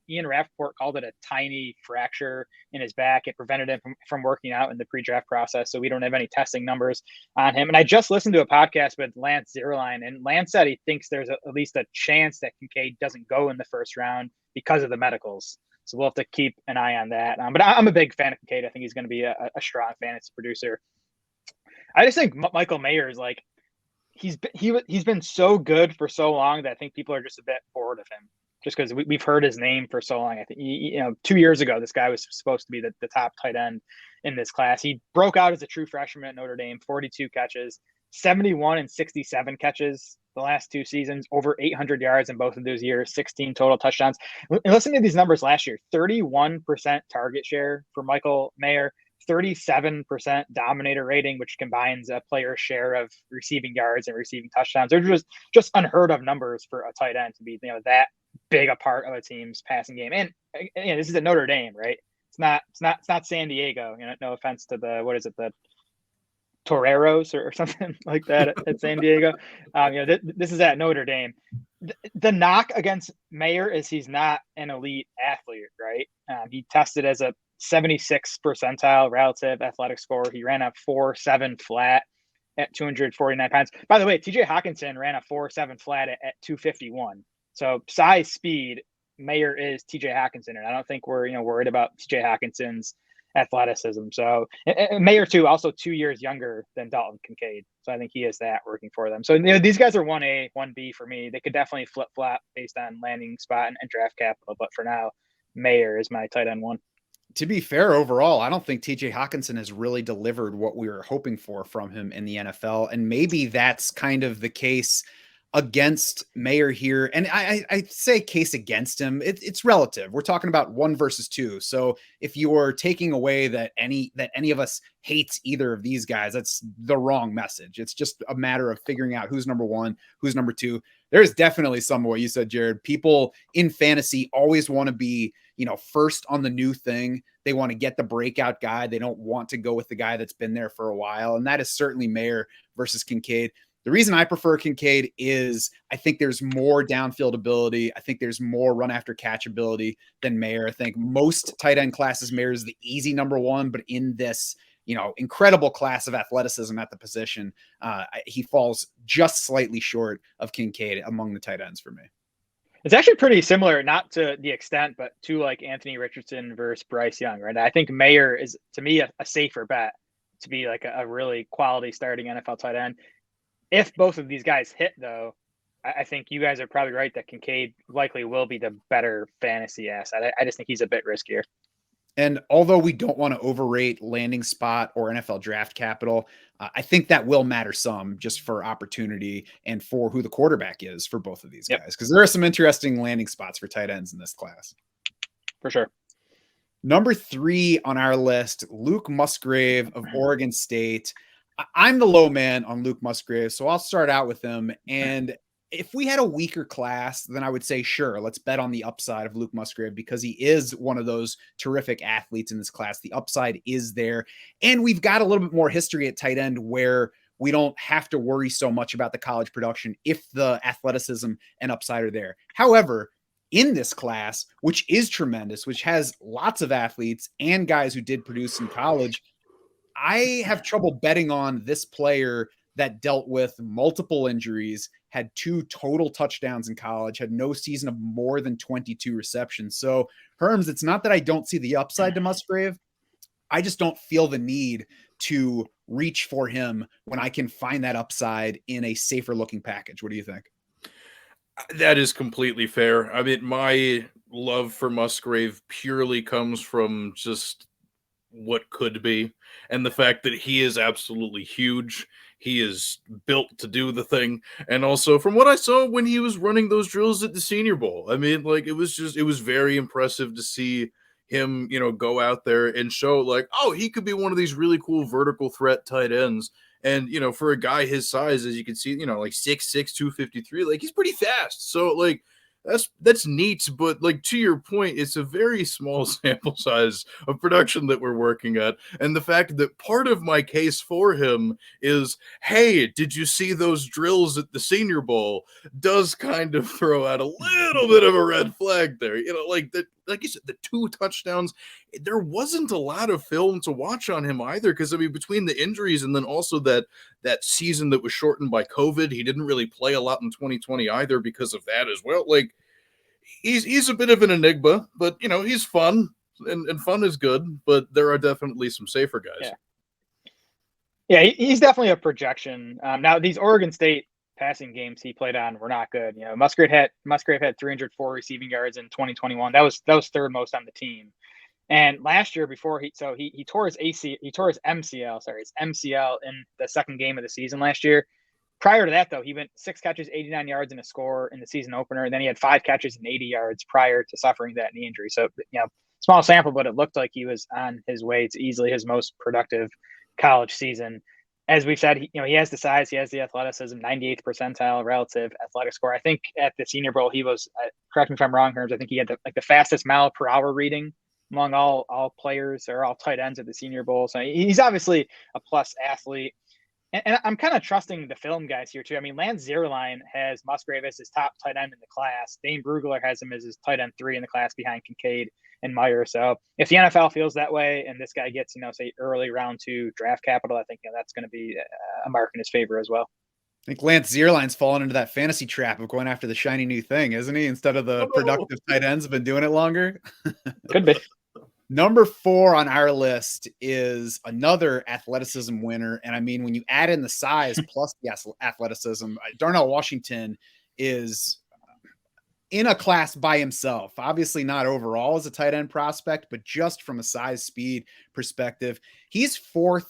Ian Rappaport called it a tiny fracture in his back. It prevented him from working out in the pre-draft process. So we don't have any testing numbers on him. And I just listened to a podcast with Lance Zierlein, and Lance said he thinks there's at least a chance that Kincaid doesn't go in the first round because of the medicals. So we'll have to keep an eye on that. But I'm a big fan of Kincaid. I think he's going to be a strong fantasy producer. I just think Michael Mayer is like, he's been so good for so long that I think people are just a bit bored of him. Just because we've heard his name for so long. I think, 2 years ago, this guy was supposed to be the top tight end in this class. He broke out as a true freshman at Notre Dame, 42 catches, 71 and 67 catches the last 2 seasons, over 800 yards in both of those years, 16 total touchdowns. And listen to these numbers last year, 31% target share for Michael Mayer, 37% dominator rating, which combines a player's share of receiving yards and receiving touchdowns. They're just unheard of numbers for a tight end to be, that big a part of a team's passing game. And this is at Notre Dame, right? It's not San Diego. No offense to the Toreros or something like that at San Diego. This is at Notre Dame. The knock against Mayer is he's not an elite athlete, right? He tested as a 76th percentile relative athletic score. He ran a 4.7 flat at 249 pounds. By the way, TJ Hawkinson ran a 4.7 flat at 251. So size, speed, Mayer is TJ Hawkinson, and I don't think we're worried about TJ Hawkinson's athleticism. So and Mayer too, also 2 years younger than Dalton Kincaid. So I think he has that working for them. So these guys are 1A, 1B for me. They could definitely flip flop based on landing spot and draft capital, but for now, Mayer is my tight end 1. To be fair, overall, I don't think TJ Hawkinson has really delivered what we were hoping for from him in the NFL, and maybe that's kind of the case against Mayer here. And I say case against him, it's relative. We're talking about 1 versus 2. So if you're taking away that any of us hates either of these guys, that's the wrong message. It's just a matter of figuring out who's number 1, who's number 2. There's definitely some, what you said, Jared, people in fantasy always want to be, first on the new thing. They want to get the breakout guy. They don't want to go with the guy that's been there for a while. And that is certainly Mayer versus Kincaid. The reason I prefer Kincaid is I think there's more downfield ability. I think there's more run after catch ability than Mayer. I think most tight end classes, Mayer is the easy number 1, but in this, incredible class of athleticism at the position, he falls just slightly short of Kincaid among the tight ends for me. It's actually pretty similar, not to the extent, but to like Anthony Richardson versus Bryce Young, right? I think Mayer is, to me, a safer bet to be like a really quality starting NFL tight end. If both of these guys hit, though, I think you guys are probably right that Kincaid likely will be the better fantasy asset. I just think he's a bit riskier. And although we don't want to overrate landing spot or NFL draft capital, I think that will matter some just for opportunity and for who the quarterback is for both of these guys. Because there are some interesting landing spots for tight ends in this class. For sure. Number 3 on our list, Luke Musgrave of Oregon State. I'm the low man on Luke Musgrave, so I'll start out with him. And if we had a weaker class, then I would say, sure, let's bet on the upside of Luke Musgrave because he is one of those terrific athletes in this class. The upside is there. And we've got a little bit more history at tight end where we don't have to worry so much about the college production if the athleticism and upside are there. However, in this class, which is tremendous, which has lots of athletes and guys who did produce in college, I have trouble betting on this player that dealt with multiple injuries, had 2 total touchdowns in college, had no season of more than 22 receptions. So, Herms, it's not that I don't see the upside to Musgrave. I just don't feel the need to reach for him when I can find that upside in a safer looking package. What do you think? That is completely fair. I mean, my love for Musgrave purely comes from just what could be, and the fact that he is absolutely huge. He is built to do the thing. And also from what I saw when he was running those drills at the Senior Bowl, I mean, like, it was very impressive to see him, go out there and show, like, oh, he could be one of these really cool vertical threat tight ends. And, for a guy his size, as you can see, like 6'6", 253, like, he's pretty fast. So, like, that's neat, but, like, to your point, it's a very small sample size of production that we're working at. And the fact that part of my case for him is, hey, did you see those drills at the Senior Bowl, does kind of throw out a little bit of a red flag there. Like that, like you said, the 2 touchdowns, there wasn't a lot of film to watch on him either, because I mean, between the injuries and then also that season that was shortened by COVID, he didn't really play a lot in 2020 either because of that as well. Like, he's a bit of an enigma, but he's fun, and fun is good, but there are definitely some safer guys. Yeah, he's definitely a projection. Now, these Oregon State passing games he played on were not good. Musgrave had 304 receiving yards in 2021. That was third most on the team. And last year, before he tore his MCL in the second game of the season last year. Prior to that, though, he went 6 catches, 89 yards, and a score in the season opener. And then he had 5 catches and 80 yards prior to suffering that knee injury. So, small sample, but it looked like he was on his way to easily his most productive college season. As we've said, he has the size, he has the athleticism, 98th percentile relative athletic score. I think at the Senior Bowl, he was, correct me if I'm wrong, Herms, I think he had the fastest mile per hour reading among all players or all tight ends at the Senior Bowl. So he's obviously a plus athlete. And I'm kind of trusting the film guys here, too. I mean, Lance Zierlein has Musgrave as his top tight end in the class. Dane Brugler has him as his tight end 3 in the class behind Kincaid and Meyer. So if the NFL feels that way and this guy gets, say, early round 2 draft capital, I think that's going to be a mark in his favor as well. I think Lance Zierlein's fallen into that fantasy trap of going after the shiny new thing, isn't he? Instead of the productive tight ends have been doing it longer. Could be. Number 4 on our list is another athleticism winner. And I mean, when you add in the size plus the athleticism, Darnell Washington is in a class by himself. Obviously not overall as a tight end prospect, but just from a size speed perspective, he's 4th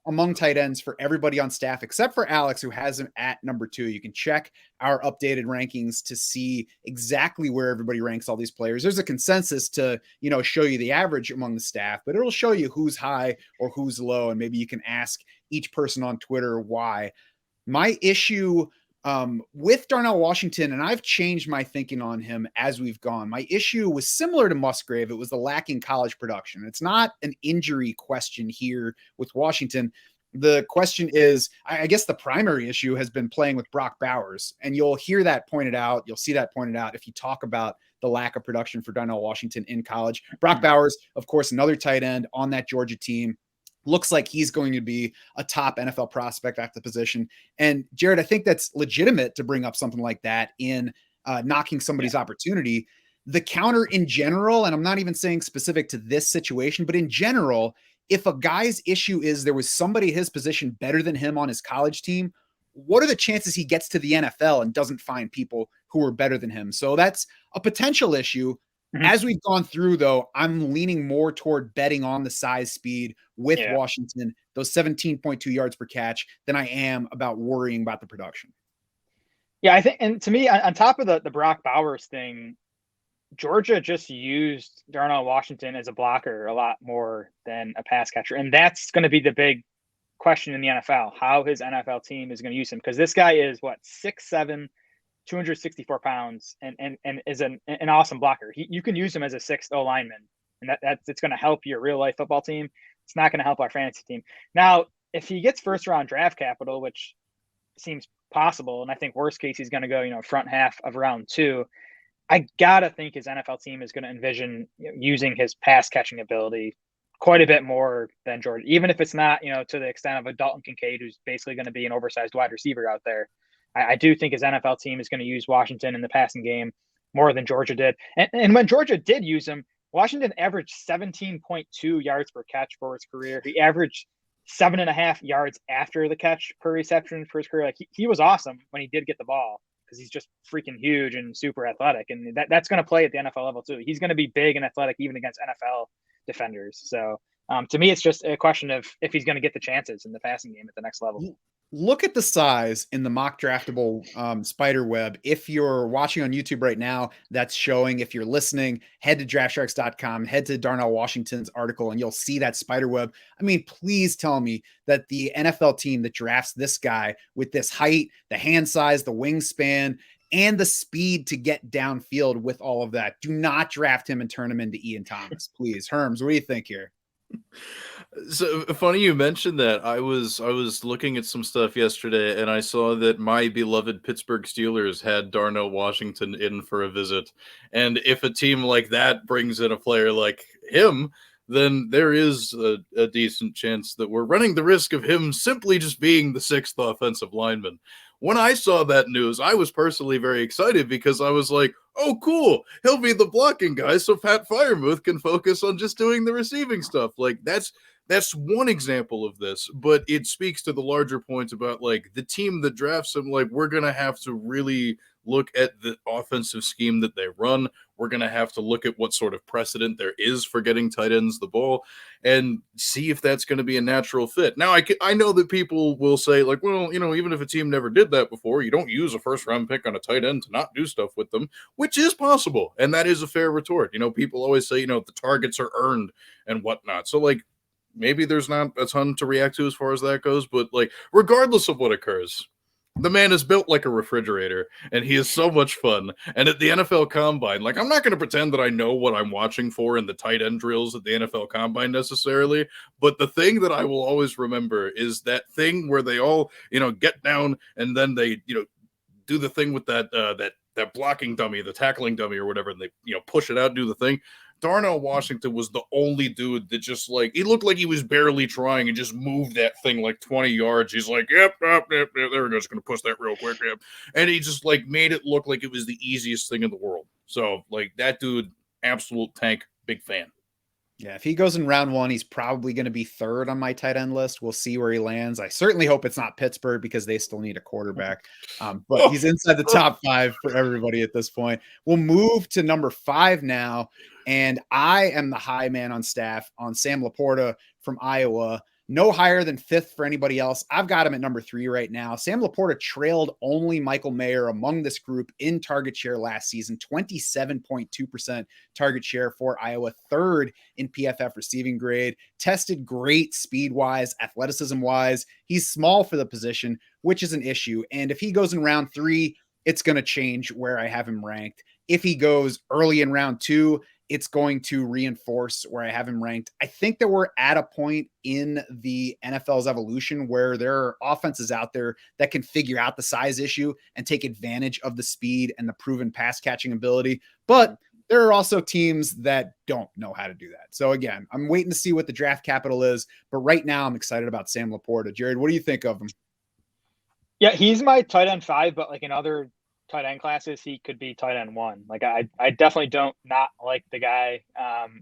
among tight ends for everybody on staff, except for Alex, who has him at number 2. You can check our updated rankings to see exactly where everybody ranks all these players. There's a consensus to, show you the average among the staff, but it'll show you who's high or who's low. And maybe you can ask each person on Twitter why. My issue with Darnell Washington, and I've changed my thinking on him as we've gone. My issue was similar to Musgrave. It was the lacking college production. It's not an injury question here with Washington. The question is, I guess the primary issue has been playing with Brock Bowers, and you'll hear that pointed out. You'll see that pointed out if you talk about the lack of production for Darnell Washington in college. Brock Bowers, of course, another tight end on that Georgia team. Looks like he's going to be a top NFL prospect at the position. And Jared, I think that's legitimate to bring up something like that in knocking somebody's opportunity. The counter in general, and I'm not even saying specific to this situation, but in general, if a guy's issue is there was somebody his position better than him on his college team, what are the chances he gets to the NFL and doesn't find people who are better than him? So that's a potential issue. As we've gone through, though, I'm leaning more toward betting on the size speed with Washington, those 17.2 yards per catch, than I am about worrying about the production. Yeah, I think, and to me, on top of the Brock Bowers thing, Georgia just used Darnell Washington as a blocker a lot more than a pass catcher. And that's going to be the big question in the NFL, how his NFL team is going to use him. Because this guy is, 6'7", 264 pounds and is an awesome blocker. You can use him as a 6th O lineman, and it's going to help your real life football team. It's not going to help our fantasy team. Now, if he gets 1st round draft capital, which seems possible, and I think worst case he's going to go, front half of round 2, I gotta think his NFL team is going to envision using his pass catching ability quite a bit more than Georgia, even if it's not, to the extent of a Dalton Kincaid, who's basically going to be an oversized wide receiver out there. I do think his NFL team is going to use Washington in the passing game more than Georgia did. And when Georgia did use him, Washington averaged 17.2 yards per catch for his career. He averaged 7.5 yards after the catch per reception for his career. Like he was awesome when he did get the ball because he's just freaking huge and super athletic. And that's going to play at the NFL level too. He's going to be big and athletic even against NFL defenders. So to me, it's just a question of if he's going to get the chances in the passing game at the next level. Look at the size in the mock draftable spider web. If you're watching on YouTube right now, that's showing. If you're listening, head to draftsharks.com, head to Darnell Washington's article, and you'll see that spider web. I mean, please tell me that the NFL team that drafts this guy with this height, the hand size, the wingspan, and the speed to get downfield with all of that, do not draft him and turn him into Ian Thomas, please. Herms, what do you think here? So funny you mentioned that. I was looking at some stuff yesterday, and I saw that my beloved Pittsburgh Steelers had Darnell Washington in for a visit. And if a team like that brings in a player like him, then there is a decent chance that we're running the risk of him simply just being the sixth offensive lineman. When I saw that news, I was personally very excited because I was like, oh, cool. He'll be the blocking guy so Pat Freiermuth can focus on just doing the receiving stuff. Like, that's one example of this, but it speaks to the larger points about, like, the team that drafts him. Like, we're going to have to really look at the offensive scheme that they run. We're going to have to look at what sort of precedent there is for getting tight ends the ball and see if that's going to be a natural fit. Now, I know that people will say, like, well, even if a team never did that before, you don't use a first-round pick on a tight end to not do stuff with them, which is possible, and that is a fair retort. People always say, the targets are earned and whatnot. So, like, maybe there's not a ton to react to as far as that goes, but, like, regardless of what occurs, the man is built like a refrigerator, and he is so much fun. And at the NFL Combine, like, I'm not going to pretend that I know what I'm watching for in the tight end drills at the NFL Combine necessarily, but the thing that I will always remember is that thing where they all, get down and then they, do the thing with that blocking dummy, the tackling dummy or whatever, and they, push it out, do the thing. Darnell Washington was the only dude that just, like, he looked like he was barely trying and just moved that thing like 20 yards. He's like, yep, there we go, just going to push that real quick. Yep. And he just, like, made it look like it was the easiest thing in the world. So, like, that dude, absolute tank, big fan. Yeah, if he goes in round one, he's probably going to be third on my tight end list. We'll see where he lands. I certainly hope it's not Pittsburgh because they still need a quarterback. But he's inside the top 5 for everybody at this point. We'll move to number 5 now. And I am the high man on staff on Sam LaPorta from Iowa. No higher than 5th for anybody else. I've got him at number 3 right now. Sam LaPorta trailed only Michael Mayer among this group in target share last season, 27.2% target share for Iowa, 3rd in PFF receiving grade, tested great speed-wise, athleticism-wise. He's small for the position, which is an issue. And if he goes in round 3, it's going to change where I have him ranked. If he goes early in round 2, it's going to reinforce where I have him ranked. I think that we're at a point in the NFL's evolution where there are offenses out there that can figure out the size issue and take advantage of the speed and the proven pass catching ability. But there are also teams that don't know how to do that. So again, I'm waiting to see what the draft capital is, but right now I'm excited about Sam LaPorta. Jared, what do you think of him? Yeah, he's my tight end 5, but like in other tight end classes, he could be tight end 1. Like I definitely don't not like the guy.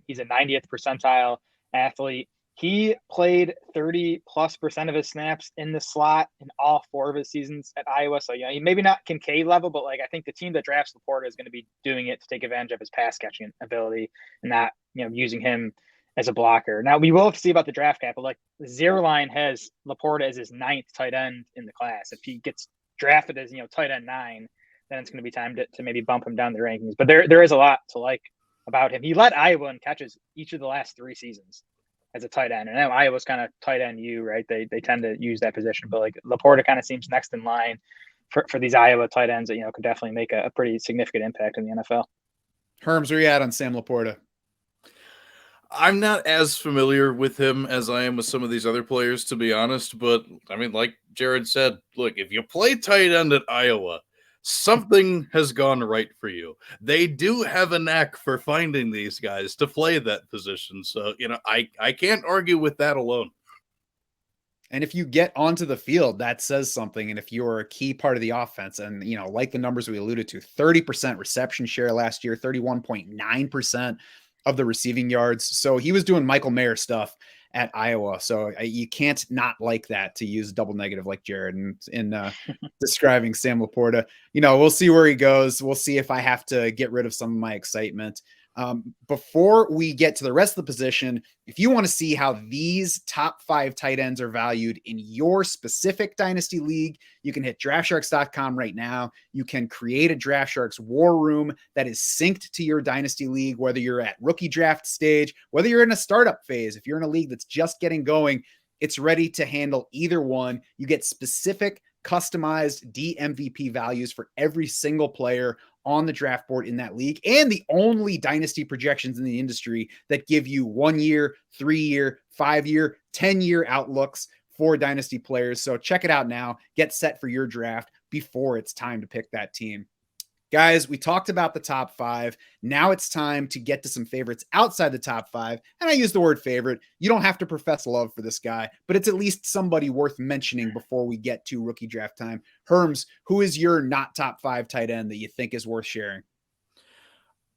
He's a 90th percentile athlete. He played 30+% of his snaps in the slot in all 4 of his seasons at Iowa. So, he maybe not Kincaid level, but like I think the team that drafts LaPorta is going to be doing it to take advantage of his pass catching ability and not, using him as a blocker. Now we will have to see about the draft cap, but like Zero Line has LaPorta as his 9th tight end in the class. If he gets drafted as, tight end 9, then it's going to be time to maybe bump him down the rankings. But there is a lot to like about him. He led Iowa in catches each of the last 3 seasons as a tight end. And now Iowa's kind of tight end U, right? They tend to use that position. But like LaPorta kind of seems next in line for these Iowa tight ends that, could definitely make a pretty significant impact in the NFL. Herms, where are you at on Sam LaPorta? I'm not as familiar with him as I am with some of these other players, to be honest. But, I mean, like Jared said, look, if you play tight end at Iowa, something has gone right for you. They do have a knack for finding these guys to play that position. So, I can't argue with that alone. And if you get onto the field, that says something. And if you're a key part of the offense, and, like the numbers we alluded to, 30% reception share last year, 31.9% of the receiving yards. So he was doing Michael Mayer stuff at Iowa. So you can't not like that, to use double negative like Jared in describing Sam LaPorta. We'll see where he goes. We'll see if I have to get rid of some of my excitement. Before we get to the rest of the position, if you want to see how these top 5 tight ends are valued in your specific dynasty league, you can hit draftsharks.com right now. You can create a Draft Sharks war room that is synced to your dynasty league, whether you're at rookie draft stage, whether you're in a startup phase. If you're in a league that's just getting going, it's ready to handle either one. You get specific customized DMVP values for every single player on the draft board in that league, and the only dynasty projections in the industry that give you 1 year, 3 year, 5 year, 10-year outlooks for dynasty players. So check it out now. Get set for your draft before it's time to pick that team. Guys, we talked about the top 5. Now it's time to get to some favorites outside the top 5. And I use the word favorite. You don't have to profess love for this guy, but it's at least somebody worth mentioning before we get to rookie draft time. Herms, who is your not top 5 tight end that you think is worth sharing?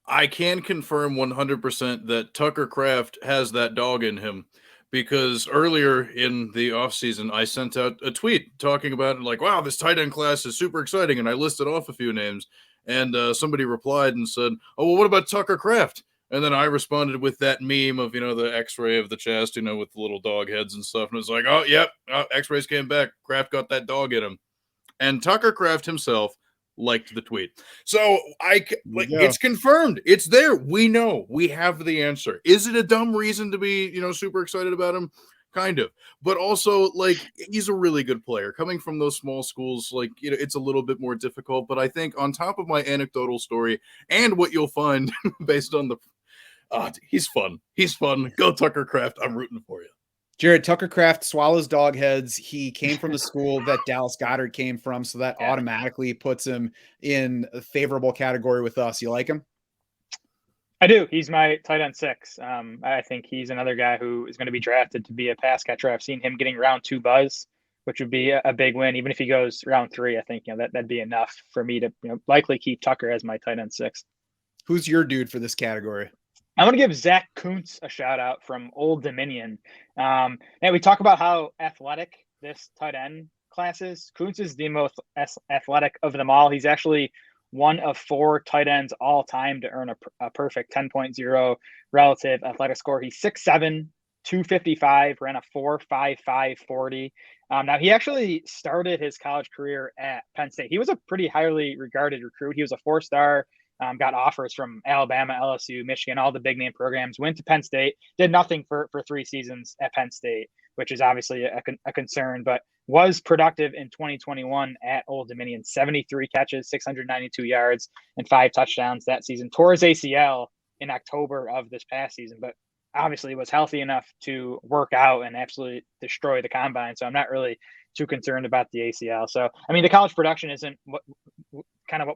I can confirm 100% that Tucker Kraft has that dog in him, because earlier in the offseason, I sent out a tweet talking about it, like, wow, this tight end class is super exciting. And I listed off a few names. And somebody replied and said, oh, well, what about Tucker Kraft? And then I responded with that meme of, the x-ray of the chest, with the little dog heads and stuff. And it was like, oh, yep, x-rays came back. Kraft got that dog in him. And Tucker Kraft himself liked the tweet. So it's confirmed. It's there. We know. We have the answer. Is it a dumb reason to be, super excited about him? Kind of, but also, he's a really good player. Coming from those small schools, it's a little bit more difficult. But I think on top of my anecdotal story and what you'll find based on he's fun. He's fun. Go Tucker Kraft. I'm rooting for you. Jared, Tucker Kraft swallows dog heads. He came from the school that Dallas Goedert came from, so that automatically puts him in a favorable category with us. You like him? I do. He's my tight end 6. I think he's another guy who is going to be drafted to be a pass catcher. I've seen him getting round 2 buzz, which would be a big win. Even if he goes round 3, I think that'd be enough for me to likely keep Tucker as my tight end 6. Who's your dude for this category? I want to give Zach Kuntz a shout out from Old Dominion. And we talk about how athletic this tight end class is. Kuntz is the most athletic of them all. He's actually one of 4 tight ends all time to earn a perfect 10.0 relative athletic score. He's 6'7", 255, ran a 4.55 40. Now, he actually started his college career at Penn State. He was a pretty highly regarded recruit. He was a 4-star, got offers from Alabama, LSU, Michigan, all the big name programs, went to Penn State, did nothing for 3 seasons at Penn State, which is obviously a concern, but was productive in 2021 at Old Dominion. 73 catches, 692 yards, and 5 touchdowns that season. Tore his ACL in October of this past season, but obviously was healthy enough to work out and absolutely destroy the combine. So I'm not really too concerned about the ACL. So, I mean, the college production isn't what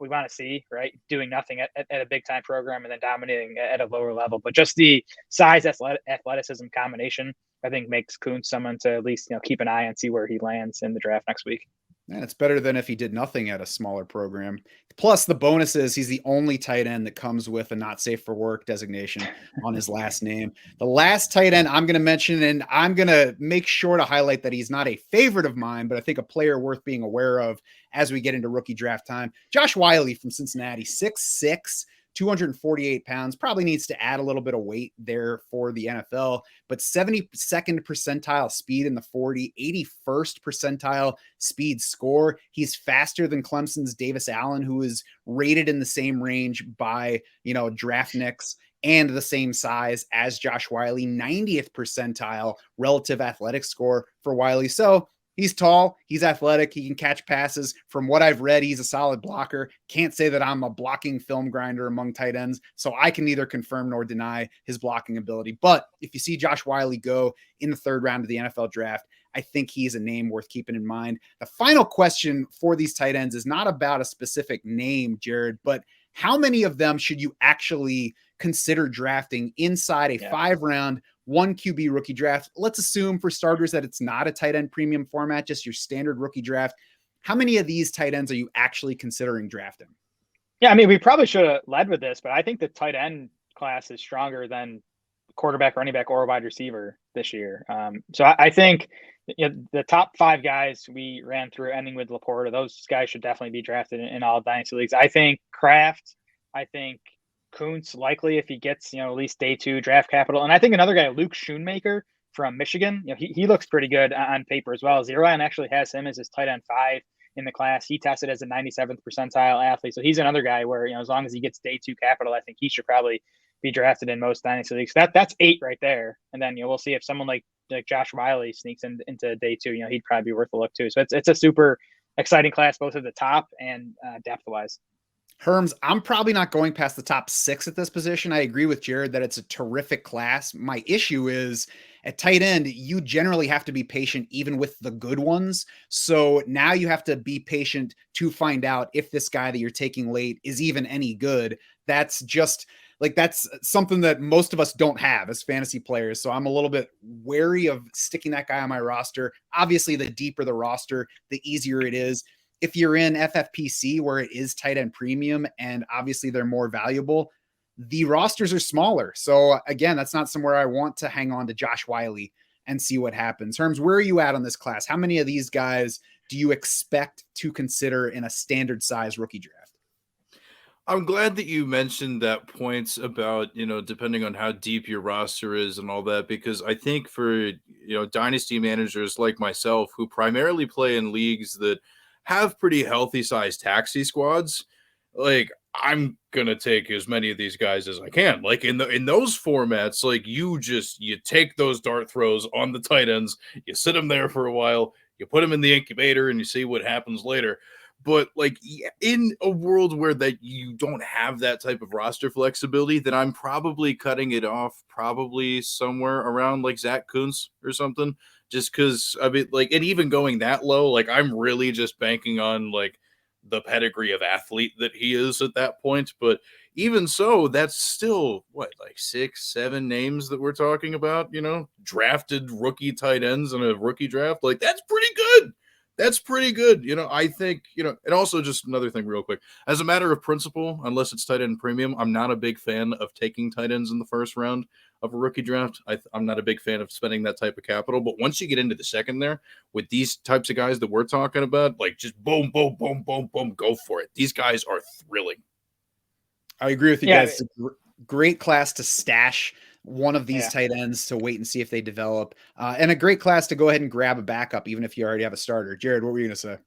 we want to see, right? Doing nothing at a big time program and then dominating at a lower level, but just the size, athleticism combination, I think makes Kuntz someone to at least, keep an eye and see where he lands in the draft next week. And it's better than if he did nothing at a smaller program. Plus, the bonus is he's the only tight end that comes with a not safe for work designation on his last name. The last tight end I'm going to mention, and I'm going to make sure to highlight that he's not a favorite of mine, but I think a player worth being aware of as we get into rookie draft time. Josh Whyle from Cincinnati, 6'6", 248 pounds, probably needs to add a little bit of weight there for the NFL, but 72nd percentile speed in the 40, 81st percentile speed score. He's faster than Clemson's Davis Allen, who is rated in the same range by, DraftNix, and the same size as Josh Whyle, 90th percentile relative athletic score for Whyle. So He's tall, he's athletic, he can catch passes. From what I've read, he's a solid blocker. Can't say that I'm a blocking film grinder among tight ends, so I can neither confirm nor deny his blocking ability. But if you see Josh Whyle go in the third round of the NFL draft, I think he's a name worth keeping in mind. The final question for these tight ends is not about a specific name, Jared, but how many of them should you actually consider drafting inside a 5-round, 1 QB rookie draft? Let's assume for starters that it's not a tight end premium format, just your standard rookie draft. How many of these tight ends are you actually considering drafting? Yeah, I mean, we probably should have led with this, but I think the tight end class is stronger than quarterback, running back, or wide receiver this year. So I think the top 5 guys we ran through, ending with LaPorta, those guys should definitely be drafted in all dynasty leagues. I think Kraft, I think Kuntz likely if he gets at least day 2 draft capital, and I think another guy, Luke Schoonmaker from Michigan, he looks pretty good on paper as well. Zeron actually has him as his tight end 5 in the class. He tested as a 97th percentile athlete, so he's another guy where as long as he gets day 2 capital, I think he should probably be drafted in most dynasty leagues. That's 8 right there, and then we'll see if someone like Josh Whyle sneaks into day 2. He'd probably be worth a look too. So it's a super exciting class, both at the top and depth wise. Herms, I'm probably not going past the top 6 at this position. I agree with Jared that it's a terrific class. My issue is at tight end, you generally have to be patient even with the good ones. So now you have to be patient to find out if this guy that you're taking late is even any good. That's something that most of us don't have as fantasy players. So I'm a little bit wary of sticking that guy on my roster. Obviously, the deeper the roster, the easier it is. If you're in FFPC where it is tight end premium and obviously they're more valuable, the rosters are smaller. So again, that's not somewhere I want to hang on to Josh Whyle and see what happens. Herms, where are you at on this class? How many of these guys do you expect to consider in a standard size rookie draft? I'm glad that you mentioned that point about, depending on how deep your roster is and all that, because I think for, dynasty managers like myself who primarily play in leagues that have pretty healthy sized taxi squads, like I'm going to take as many of these guys as I can. Like in those formats, like you take those dart throws on the tight ends, you sit them there for a while, you put them in the incubator and you see what happens later. But like in a world where that you don't have that type of roster flexibility, then I'm probably cutting it off probably somewhere around like Zach Kuntz or something, just because I mean, like, and even going that low, like I'm really just banking on like the pedigree of athlete that he is at that point. But even so, that's still what, like 6-7 names that we're talking about, drafted rookie tight ends in a rookie draft. Like that's pretty good. That's pretty good. I think, and also just another thing real quick, as a matter of principle, unless it's tight end premium, I'm not a big fan of taking tight ends in the first round of a rookie draft. I'm not a big fan of spending that type of capital. But once you get into the second there with these types of guys that we're talking about, like just boom, boom, boom, boom, boom, go for it. These guys are thrilling. I agree with you guys. It's a great class to stash one of these tight ends to wait and see if they develop, and a great class to go ahead and grab a backup, even if you already have a starter. Jared, what were you going to say?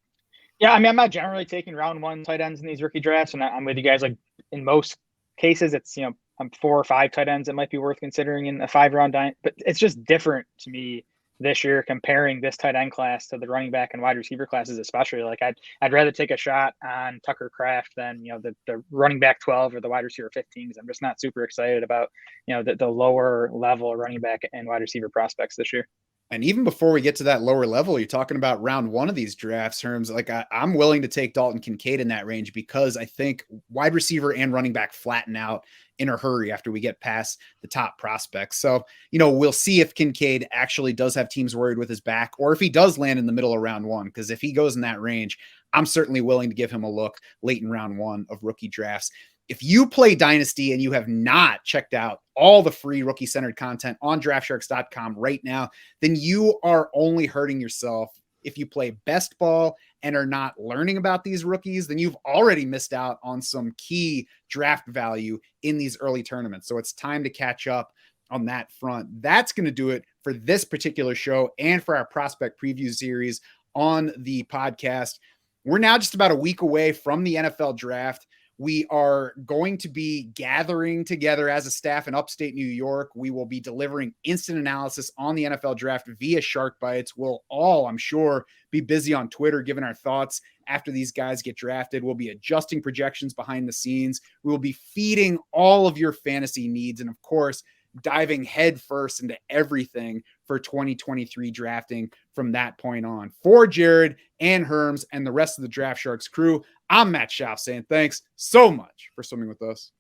Yeah, I mean, I'm not generally taking round 1 tight ends in these rookie drafts, and I'm with you guys. Like in most cases, it's, I'm 4 or 5 tight ends that might be worth considering in a 5-round but it's just different to me this year comparing this tight end class to the running back and wide receiver classes, especially. Like I'd rather take a shot on Tucker Kraft than the running back 12 or the wide receiver 15, because I'm just not super excited about the lower level running back and wide receiver prospects this year. And even before we get to that lower level, you're talking about round 1 of these drafts, Herms. Like I'm willing to take Dalton Kincaid in that range because I think wide receiver and running back flatten out in a hurry after we get past the top prospects. So, we'll see if Kincaid actually does have teams worried with his back, or if he does land in the middle of round 1, because if he goes in that range, I'm certainly willing to give him a look late in round 1 of rookie drafts. If you play Dynasty and you have not checked out all the free rookie-centered content on DraftSharks.com right now, then you are only hurting yourself. If you play best ball and are not learning about these rookies, then you've already missed out on some key draft value in these early tournaments. So it's time to catch up on that front. That's going to do it for this particular show and for our prospect preview series on the podcast. We're now just about a week away from the NFL draft. We are going to be gathering together as a staff in upstate New York. We will be delivering instant analysis on the NFL draft via Shark Bites. We'll all, I'm sure, be busy on Twitter giving our thoughts after these guys get drafted. We'll be adjusting projections behind the scenes. We will be feeding all of your fantasy needs. And of course, diving headfirst into everything for 2023 drafting from that point on. For Jared and Herms and the rest of the Draft Sharks crew, I'm Matt Schauf saying thanks so much for swimming with us.